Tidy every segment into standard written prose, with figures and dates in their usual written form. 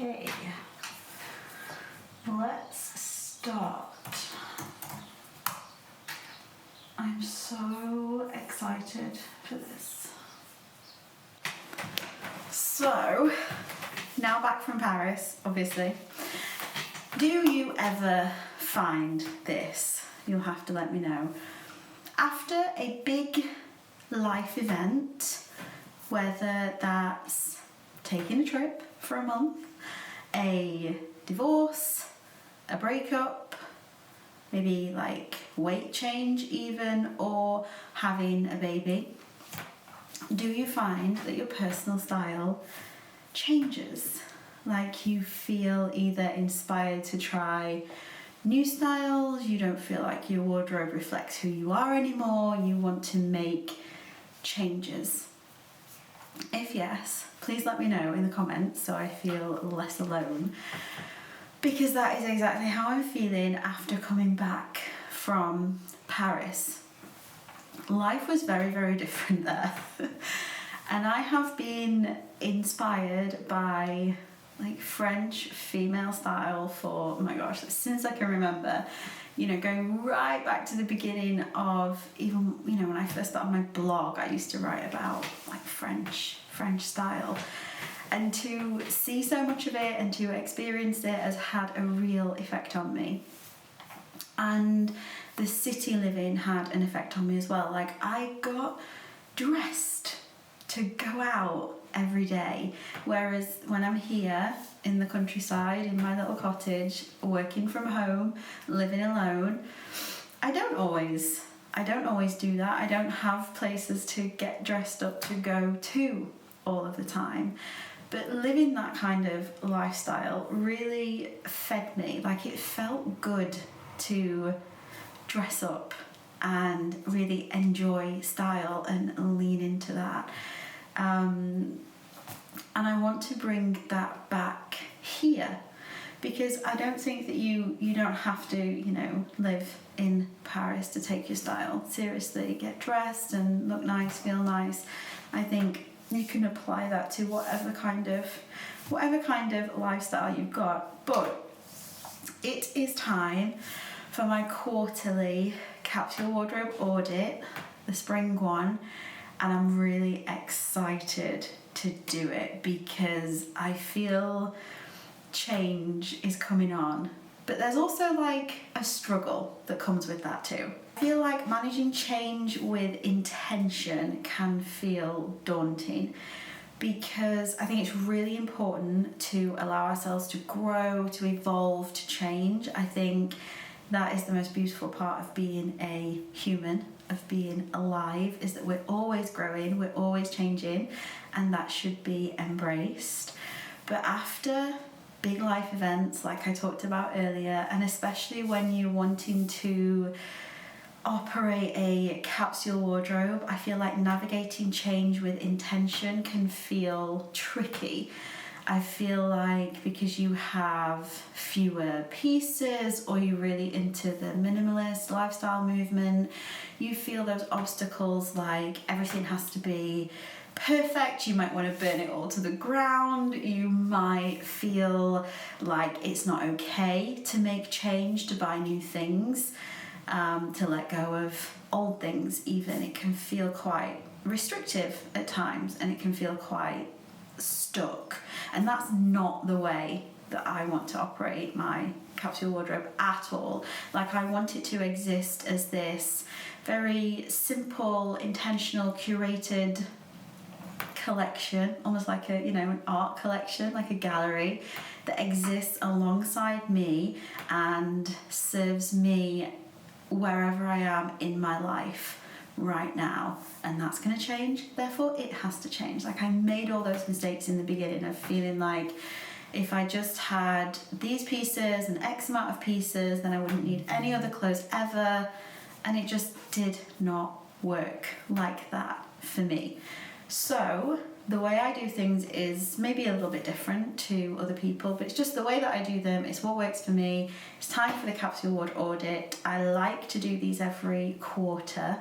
Okay, let's start. I'm so excited for this. So, now back from Paris, obviously. Do you ever find this? You'll have to let me know. After a big life event, whether that's taking a trip for a month, a divorce, a breakup, maybe like weight change even, or having a baby, do you find that your personal style changes? Like you feel either inspired to try new styles, you don't feel like your wardrobe reflects who you are anymore, you want to make changes? If yes, please let me know in the comments so I feel less alone, because that is exactly how I'm feeling after coming back from Paris. Life was very, very different there. And I have been inspired by like French female style for, oh my gosh, since I can remember, you know, going right back to the beginning of even, you know, when I first started my blog, I used to write about like French style. And to see so much of it and to experience it has had a real effect on me. And the city living had an effect on me as well. Like I got dressed to go out every day, whereas when I'm here in the countryside in my little cottage working from home, living alone, I don't always do that. I don't have places to get dressed up to go to all of the time. But living that kind of lifestyle really fed me. Like it felt good to dress up and really enjoy style and lean into that. And I want to bring that back here, because I don't think that you don't have to, you know, live in Paris to take your style seriously. Get dressed and look nice, feel nice. I think you can apply that to whatever kind of lifestyle you've got. But it is time for my quarterly capsule wardrobe audit, the spring one, and I'm really excited to do it because I feel change is coming on. But there's also like a struggle that comes with that too. I feel like managing change with intention can feel daunting, because I think it's really important to allow ourselves to grow, to evolve, to change. I think that is the most beautiful part of being a human, of being alive, is that we're always growing, we're always changing, and that should be embraced. But after big life events like I talked about earlier, and especially when you're wanting to operate a capsule wardrobe, I feel like navigating change with intention can feel tricky. I feel like because you have fewer pieces, or you're really into the minimalist lifestyle movement, you feel those obstacles like everything has to be perfect. You might want to burn it all to the ground. You might feel like it's not okay to make change, to buy new things, to let go of old things even. It can feel quite restrictive at times, and it can feel quite stuck. And that's not the way that I want to operate my capsule wardrobe at all. Like I want it to exist as this very simple, intentional, curated collection, almost like a, you know, an art collection, like a gallery that exists alongside me and serves me wherever I am in my life right now. And that's going to change, therefore it has to change. Like I made all those mistakes in the beginning of feeling like if I just had these pieces and X amount of pieces, then I wouldn't need any other clothes ever, and it just did not work like that for me. So the way I do things is maybe a little bit different to other people, but it's just the way that I do them. It's what works for me. It's time for the capsule ward audit. I like to do these every quarter.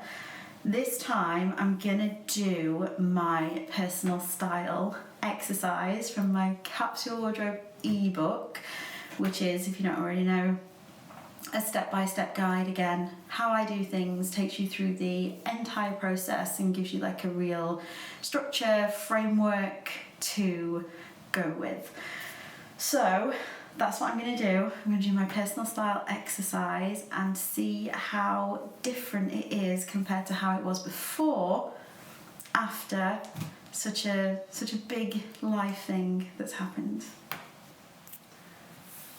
This time I'm gonna do my personal style exercise from my Capsule wardrobe ebook, which is, if you don't already know, a step-by-step guide. Again, how I do things, takes you through the entire process and gives you like a real structure, framework to go with. So that's what I'm going to do. I'm going to do my personal style exercise and see how different it is compared to how it was before, after such a big life thing that's happened.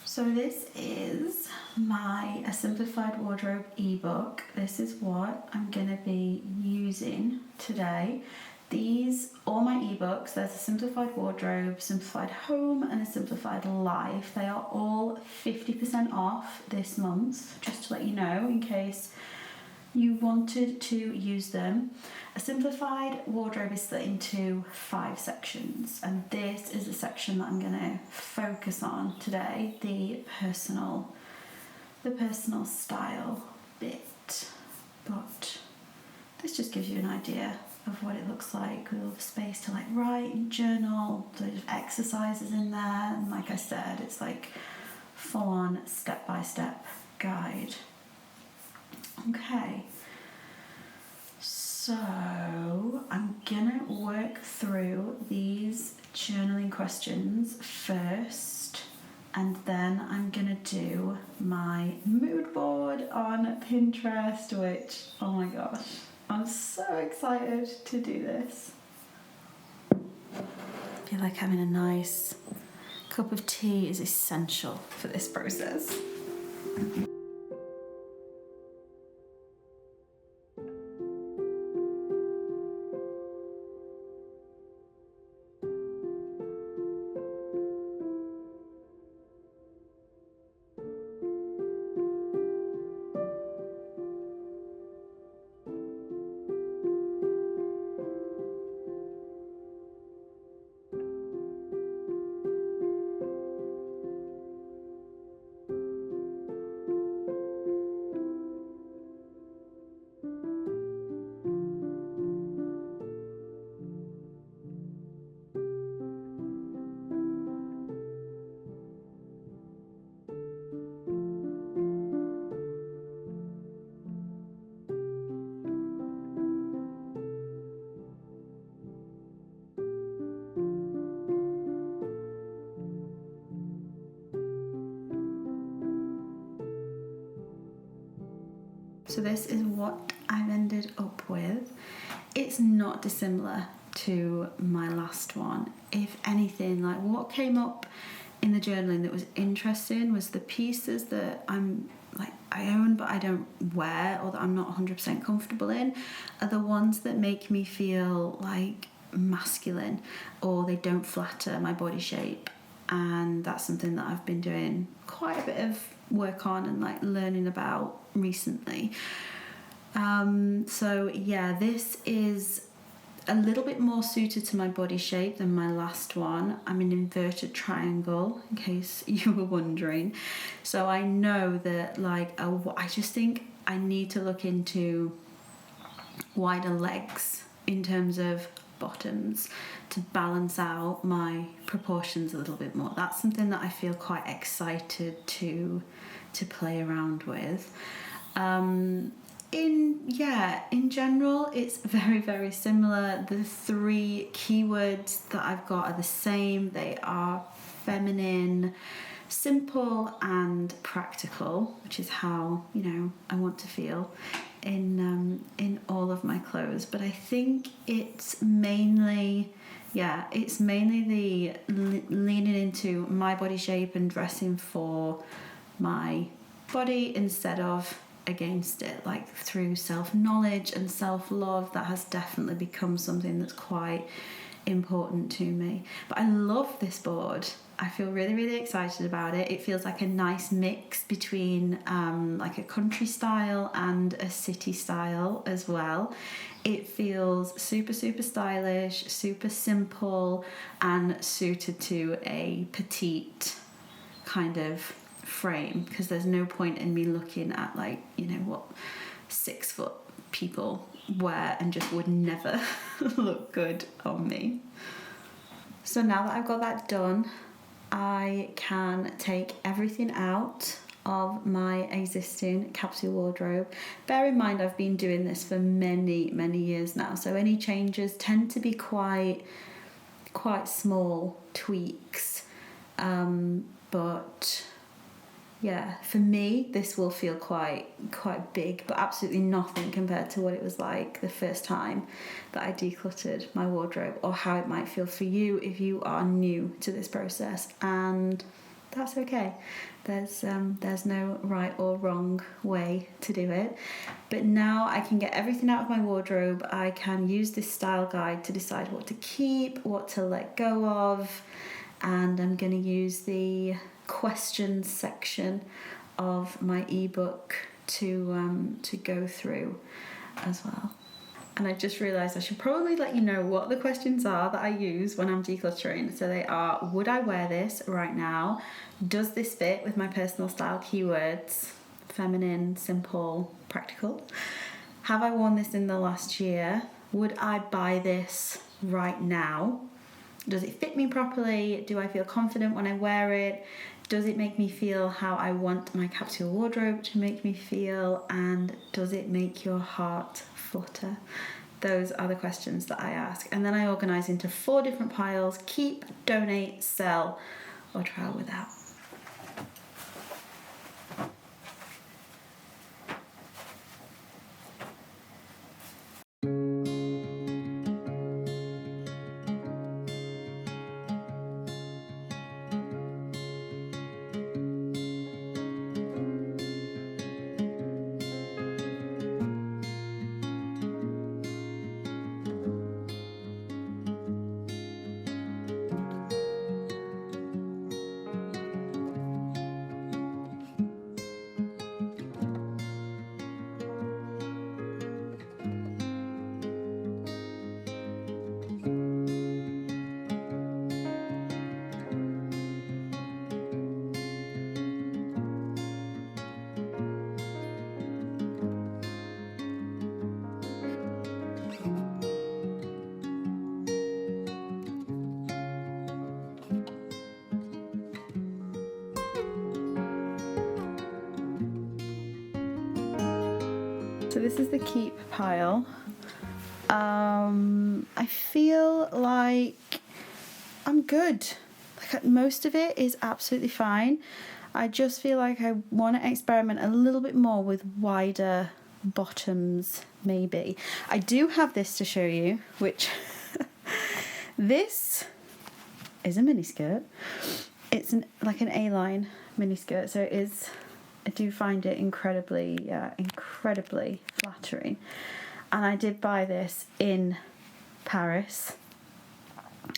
So this is my A Simplified Wardrobe ebook. This is what I'm going to be using today. All my ebooks, there's a Simplified Wardrobe, Simplified Home and a Simplified Life. They are all 50% off this month, just to let you know in case you wanted to use them. A Simplified Wardrobe is split into 5 sections, and this is the section that I'm going to focus on today, the personal style bit. But this just gives you an idea of what it looks like with all the space to like write and journal, there's exercises in there, and like I said, it's like full on step-by-step guide. Okay, so I'm gonna work through these journaling questions first, and then I'm gonna do my mood board on Pinterest, which, oh my gosh, I'm so excited to do this. I feel like having a nice cup of tea is essential for this process. So this is what I've ended up with. It's not dissimilar to my last one. If anything, like what came up in the journaling that was interesting was the pieces that I own but I don't wear, or that I'm not 100% comfortable in, are the ones that make me feel like masculine, or they don't flatter my body shape. And that's something that I've been doing quite a bit of work on and like learning about recently. So yeah, this is a little bit more suited to my body shape than my last one. I'm an inverted triangle, in case you were wondering. So I know that I just think I need to look into wider legs in terms of bottoms to balance out my proportions a little bit more. That's something that I feel quite excited to play around with. In general, it's very, very similar. The 3 keywords that I've got are the same. They are feminine, simple, and practical, which is how, I want to feel in all of my clothes. But I think it's mainly the leaning into my body shape and dressing for my body instead of against it, like through self-knowledge and self-love. That has definitely become something that's quite important to me. But I love this board. I feel really, really excited about it. It feels like a nice mix between like a country style and a city style as well. It feels super, super stylish, super simple, and suited to a petite kind of frame, because there's no point in me looking at what 6 foot people wear and just would never look good on me. So now that I've got that done, I can take everything out of my existing capsule wardrobe. Bear in mind, I've been doing this for many years now, so any changes tend to be quite small tweaks, but yeah, for me this will feel quite big, but absolutely nothing compared to what it was like the first time that I decluttered my wardrobe, or how it might feel for you if you are new to this process. And that's okay. There's no right or wrong way to do it. But now I can get everything out of my wardrobe. I can use this style guide to decide what to keep, what to let go of, and I'm going to use the questions section of my ebook to go through as well. And I just realised I should probably let you know what the questions are that I use when I'm decluttering. So they are: would I wear this right now? Does this fit with my personal style keywords? Feminine, simple, practical. Have I worn this in the last year? Would I buy this right now? Does it fit me properly? Do I feel confident when I wear it? Does it make me feel how I want my capsule wardrobe to make me feel? And does it make your heart flutter? Those are the questions that I ask. And then I organise into 4 different piles: keep, donate, sell, or trial without. So this is the keep pile. I feel like I'm good. Like most of it is absolutely fine. I just feel like I want to experiment a little bit more with wider bottoms, maybe. I do have this to show you, which this is a mini skirt. It's like an A-line mini skirt, so it is. I do find it incredibly flattering. And I did buy this in Paris.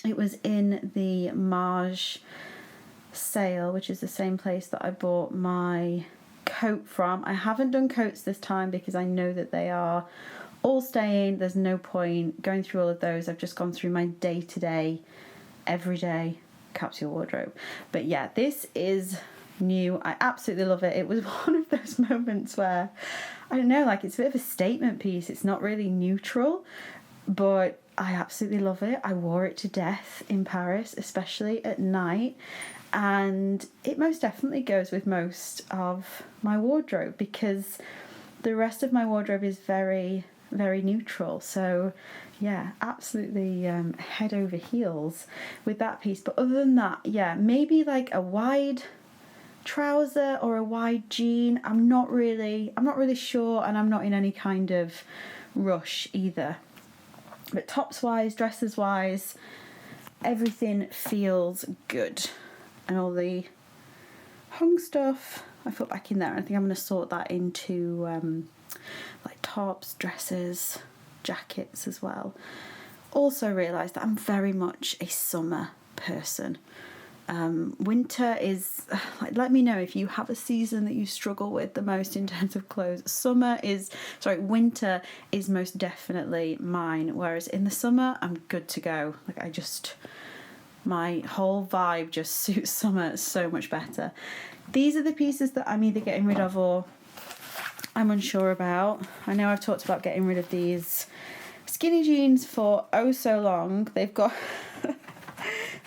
It was in the Marge sale, which is the same place that I bought my coat from. I haven't done coats this time because I know that they are all staying. There's no point going through all of those. I've just gone through my day-to-day, everyday capsule wardrobe. But yeah, this is new. I absolutely love it. It was one of those moments where, I don't know, like it's a bit of a statement piece. It's not really neutral, but I absolutely love it. I wore it to death in Paris, especially at night, and it most definitely goes with most of my wardrobe because the rest of my wardrobe is very neutral. So yeah, absolutely head over heels with that piece. But other than that, yeah, maybe like a wide trouser or a wide jean. I'm not really sure, and I'm not in any kind of rush either. But tops wise, dresses wise, everything feels good. And all the hung stuff I put back in there. I think I'm going to sort that into like tops, dresses, jackets as well. Also realised that I'm very much a summer person. Winter is, like, let me know if you have a season that you struggle with the most in terms of clothes. Winter is most definitely mine, whereas in the summer I'm good to go. Like my whole vibe just suits summer so much better. These are the pieces that I'm either getting rid of or I'm unsure about. I know I've talked about getting rid of these skinny jeans for oh so long. They've got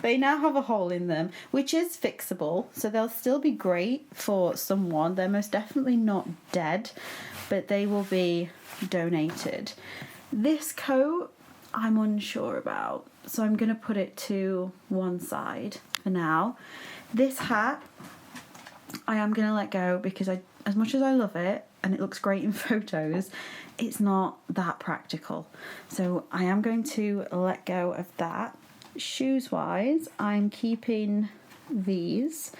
They now have a hole in them, which is fixable, so they'll still be great for someone. They're most definitely not dead, but they will be donated. This coat, I'm unsure about, so I'm going to put it to one side for now. This hat, I am going to let go because as much as I love it, and it looks great in photos, it's not that practical. So I am going to let go of that. Shoes wise, I'm keeping these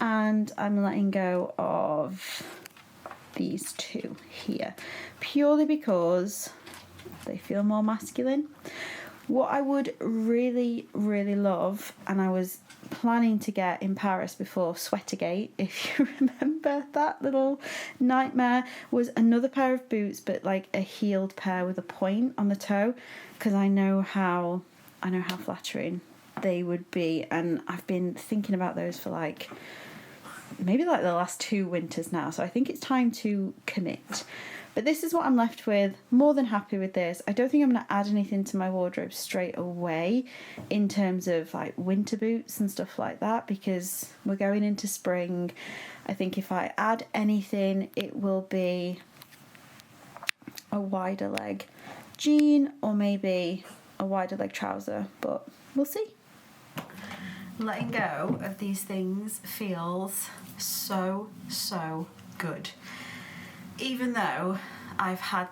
and I'm letting go of these two here, purely because they feel more masculine. What I would really, really love, and I was planning to get in Paris before Sweatergate, if you remember that little nightmare, was another pair of boots, but like a heeled pair with a point on the toe, because I know how flattering they would be, and I've been thinking about those for maybe the last 2 winters now, so I think it's time to commit. But this is what I'm left with. More than happy with this. I don't think I'm going to add anything to my wardrobe straight away in terms of winter boots and stuff like that, because we're going into spring. I think if I add anything, it will be a wider leg jean or maybe a wider leg trouser, but we'll see. Letting go of these things feels so good. Even though I've had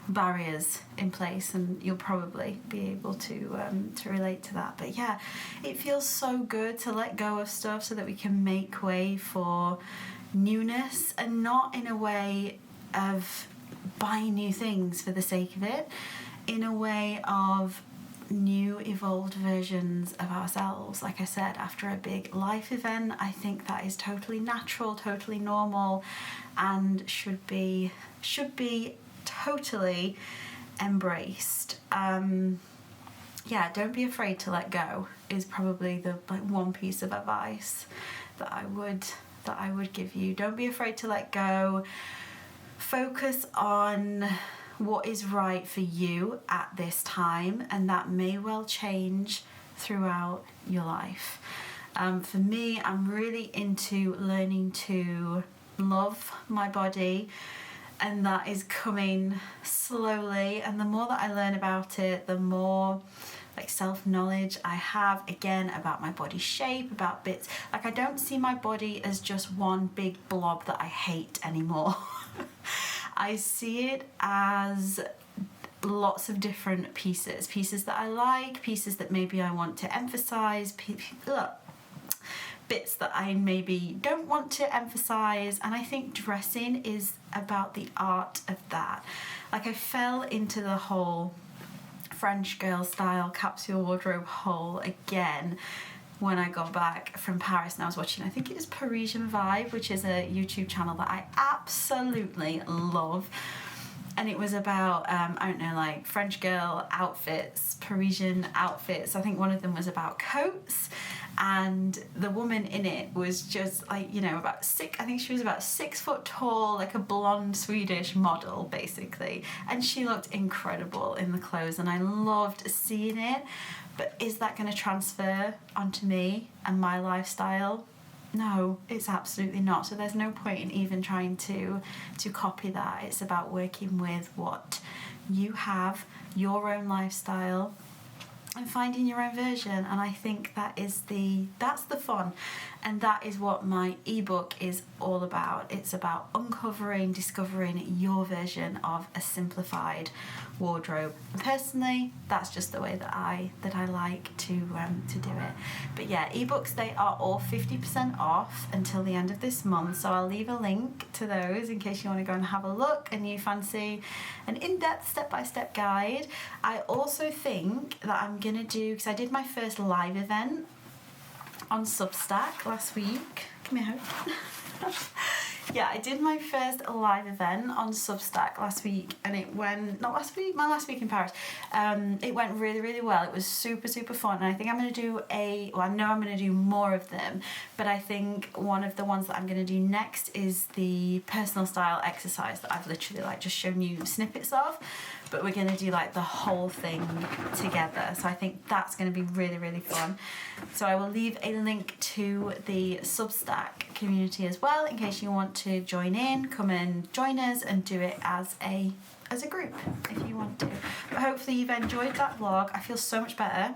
barriers in place, and you'll probably be able to relate to that, but yeah, it feels so good to let go of stuff so that we can make way for newness, and not in a way of buying new things for the sake of it, in a way of new evolved versions of ourselves. Like I said, after a big life event, I think that is totally natural, totally normal, and should be totally embraced. Yeah, don't be afraid to let go is probably the one piece of advice that I would give you. Don't be afraid to let go. Focus on what is right for you at this time, and that may well change throughout your life. For me, I'm really into learning to love my body, and that is coming slowly, and the more that I learn about it, the more self-knowledge I have again about my body shape, about bits. I don't see my body as just one big blob that I hate anymore. I see it as lots of different pieces that I like, pieces that maybe I want to emphasize, bits that I maybe don't want to emphasize, and I think dressing is about the art of that. I fell into the whole French girl style capsule wardrobe hole again when I got back from Paris, and I was watching, I think it was Parisian Vibe, which is a YouTube channel that I absolutely love, and it was about French girl outfits, Parisian outfits. I think one of them was about coats, and the woman in it was just about 6, I think she was about 6 foot tall, a blonde Swedish model basically, and she looked incredible in the clothes, and I loved seeing it. But is that going to transfer onto me and my lifestyle? No, it's absolutely not. So there's no point in even trying to copy that. It's about working with what you have, your own lifestyle, and finding your own version. And I think that's the fun, and that is what my ebook is all about. It's about discovering your version of a simplified wardrobe. And personally, that's just the way that I like to do it. But yeah, ebooks, they are all 50% off until the end of this month, so I'll leave a link to those in case you want to go and have a look and you fancy an in-depth step-by-step guide. I also think that I'm gonna do, because I did my first live event on Substack last week. Come here. Yeah, I did my first live event on Substack last week, and it went, my last week in Paris, it went really, really well. It was super, super fun, and I think I'm going to do I know I'm going to do more of them, but I think one of the ones that I'm going to do next is the personal style exercise that I've literally just shown you snippets of. but we're going to do like the whole thing together. So I think that's going to be really, really fun. So I will leave a link to the Substack community as well, in case you want to join in, come and join us and do it as a group if you want to. But hopefully you've enjoyed that vlog. I feel so much better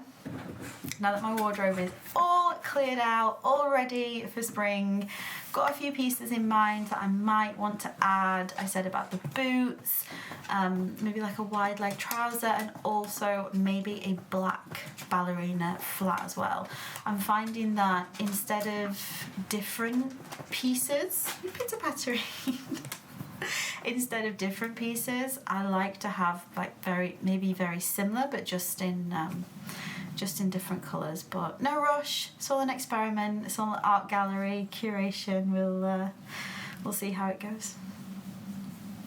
now that my wardrobe is all cleared out, all ready for spring. Got a few pieces in mind that I might want to add. I said about the boots, maybe like a wide leg trouser, and also maybe a black ballerina flat as well. I'm finding that instead of different pieces, pitter-pattering, instead of different pieces, I like to have like maybe very similar, but just in different colours. But no rush. It's all an experiment. It's all an art gallery curation. We'll see how it goes.